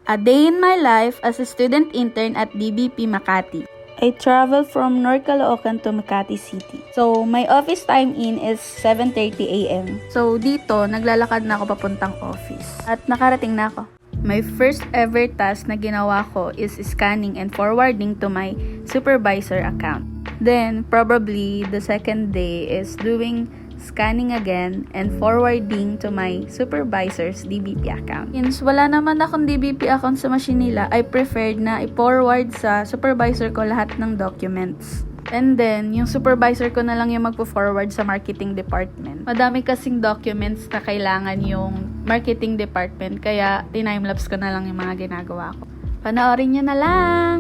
A day in my life as a student intern at DBP Makati. I traveled from North Caloocan to Makati City. So, my office time in is 7:30 a.m. So, dito, naglalakad na ako papuntang office. At nakarating na ako. My first ever task na ginawa ko is scanning and forwarding to my supervisor account. Then, probably, the second day is doing scanning again and forwarding to my supervisor's DBP account. Since wala naman akong DBP account sa machine nila, I preferred na i-forward sa supervisor ko lahat ng documents. And then, yung supervisor ko na lang yung magpo-forward sa marketing department. Madami kasing documents na kailangan yung marketing department, kaya time-lapse ko na lang yung mga ginagawa ko. Panoorin nyo na lang!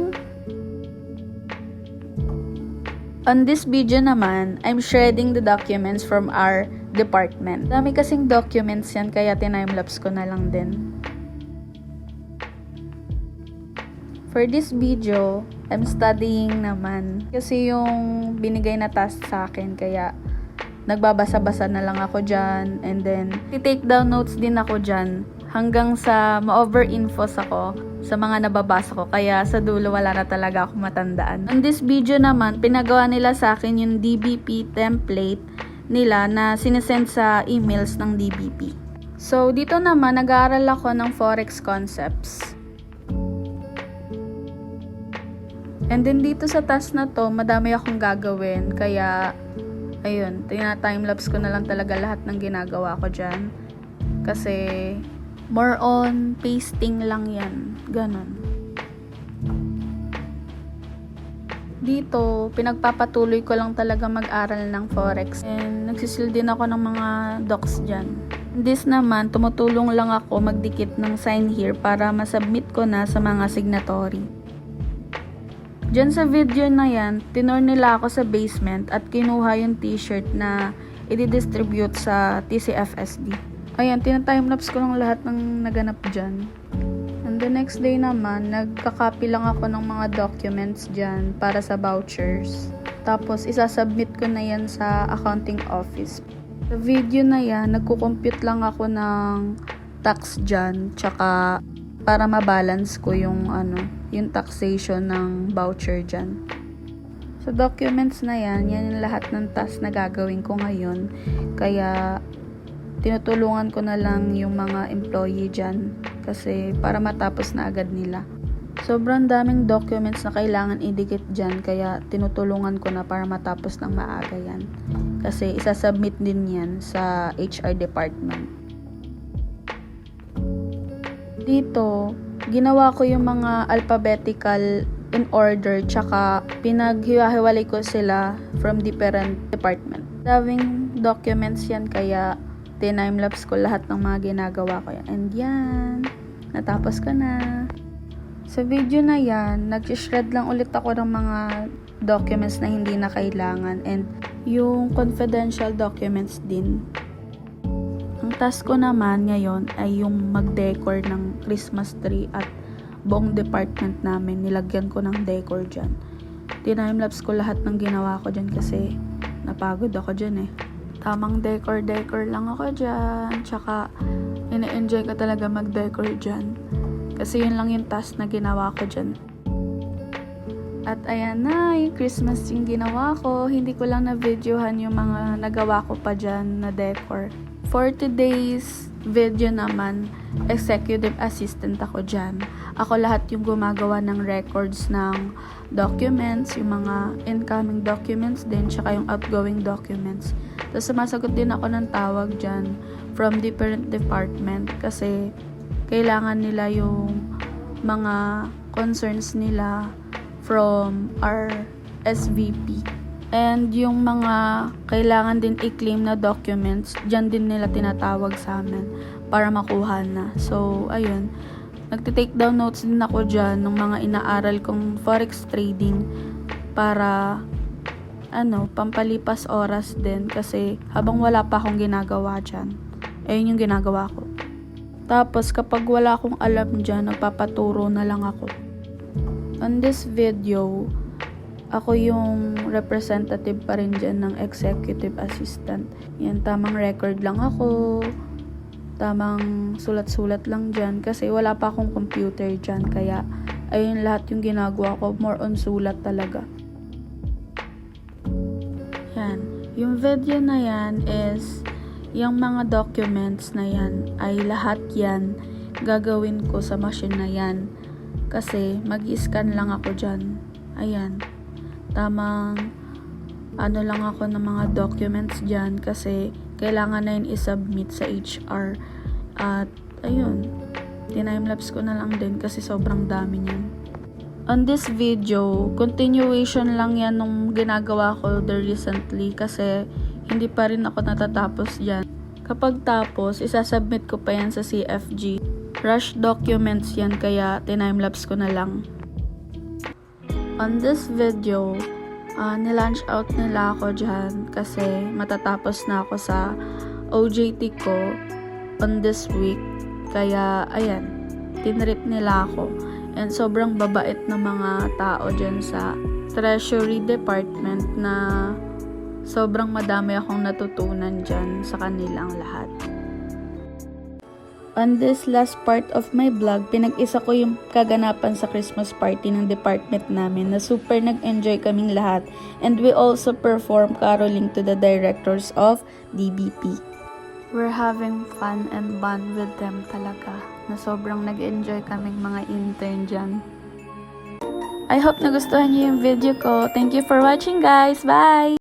On this video naman, I'm shredding the documents from our department. Dami kasing documents yan, kaya time-lapse ko na lang din. For this video, I'm studying naman. Kasi yung binigay na task sa akin, kaya nagbabasa-basa na lang ako dyan. And then, i-take down notes din ako dyan. Hanggang sa ma-over-infos ako sa mga nababasa ko. Kaya sa dulo wala na talaga ako matandaan. On this video naman, pinagawa nila sa akin yung DBP template nila na sinesend sa emails ng DBP. So, dito naman, nag-aaral ako ng Forex concepts. And then dito sa task na to, madami akong gagawin. Kaya, ayun, tina-timelapse ko na lang talaga lahat ng ginagawa ko dyan. Kasi, more on pasting lang yan. Ganon. Dito, pinagpapatuloy ko lang talaga mag-aral ng Forex. And nagsisil din ako ng mga docs dyan. This naman, tumutulong lang ako magdikit ng sign here para masubmit ko na sa mga signatory. Diyan sa video na yan, tinor nila ako sa basement at kinuha yung t-shirt na i-distribute sa TCFSD. Ayan, tina-timelapse ko lang lahat ng naganap dyan. And the next day naman, nagka-copy lang ako ng mga documents dyan para sa vouchers. Tapos, isasubmit ko na yan sa accounting office. Sa video na yan, nagko-compute lang ako ng tax dyan, tsaka para ma-balance ko yung yung taxation ng voucher dyan. Sa documents na yan yung lahat ng task na gagawin ko ngayon. Kaya, tinutulungan ko na lang yung mga employee dyan kasi para matapos na agad nila. Sobrang daming documents na kailangan idikit dyan kaya tinutulungan ko na para matapos ng maaga yan. Kasi isasubmit din yan sa HR department. Dito, ginawa ko yung mga alphabetical in order tsaka pinaghiwa-hiwalay ko sila from different department. Daming documents yan kaya time-lapse ko lahat ng mga ginagawa ko yan. And yan, natapos ko na. Sa video na yan, nag-shred lang ulit ako ng mga documents na hindi na kailangan and yung confidential documents din. Ang task ko naman ngayon ay yung mag-decor ng Christmas tree at buong department namin. Nilagyan ko ng decor dyan. Time-lapse ko lahat ng ginawa ko dyan kasi napagod ako dyan eh. Tamang decor lang ako dyan. Tsaka, ina-enjoy ko talaga mag-decor dyan. Kasi yun lang yung task na ginawa ko dyan. At ayan na, yung Christmas yung ginawa ko. Hindi ko lang na-videohan yung mga nagawa ko pa dyan na decor. For today's video naman, executive assistant ako dyan. Ako lahat yung gumagawa ng records ng documents, yung mga incoming documents din, tsaka yung outgoing documents. Tapos sumasagot din ako ng tawag dyan from different department kasi kailangan nila yung mga concerns nila from our SVP. And yung mga kailangan din i-claim na documents, dyan din nila tinatawag sa amin para makuha na. So, ayun. Nagtitake down notes din ako dyan ng mga inaaral kong forex trading para pampalipas oras din kasi habang wala pa akong ginagawa dyan. Ayun yung ginagawa ko. Tapos, kapag wala akong alam dyan, nagpapaturo na lang ako. On this video, ako yung representative pa rin dyan ng executive assistant. Yan, tamang record lang ako. tamang sulat-sulat lang dyan kasi wala pa akong computer dyan. Kaya ayun lahat yung ginagawa ko, more on sulat talaga. Yan. Yung video na yan is yung mga documents na yan ay lahat yan gagawin ko sa machine na yan. Kasi mag-i-scan lang ako dyan. Ayan. Tamang ano lang ako ng mga documents dyan kasi kailangan na yun i-submit sa HR. At ayun, time-lapse ko na lang din kasi sobrang dami niyan. On this video, continuation lang yan nung ginagawa ko recently kasi hindi pa rin ako natatapos dyan. Kapag tapos, isasubmit ko pa yan sa CFG. Rush documents yan kaya time-lapse ko na lang. On this video, nilaunch out nila ako dyan kasi matatapos na ako sa OJT ko on this week. Kaya, ayan, tinrip nila ako. And sobrang babait na mga tao dyan sa Treasury Department na sobrang madami akong natutunan dyan sa kanilang lahat. On this last part of my vlog, pinag-isa ko yung kaganapan sa Christmas party ng department namin na super nag-enjoy kaming lahat, and we also perform caroling to the directors of DBP. We're having fun and bond with them talaga, na sobrang nag-enjoy kaming mga intern dyan. I hope nagustuhan niyo yung video ko. Thank you for watching guys! Bye!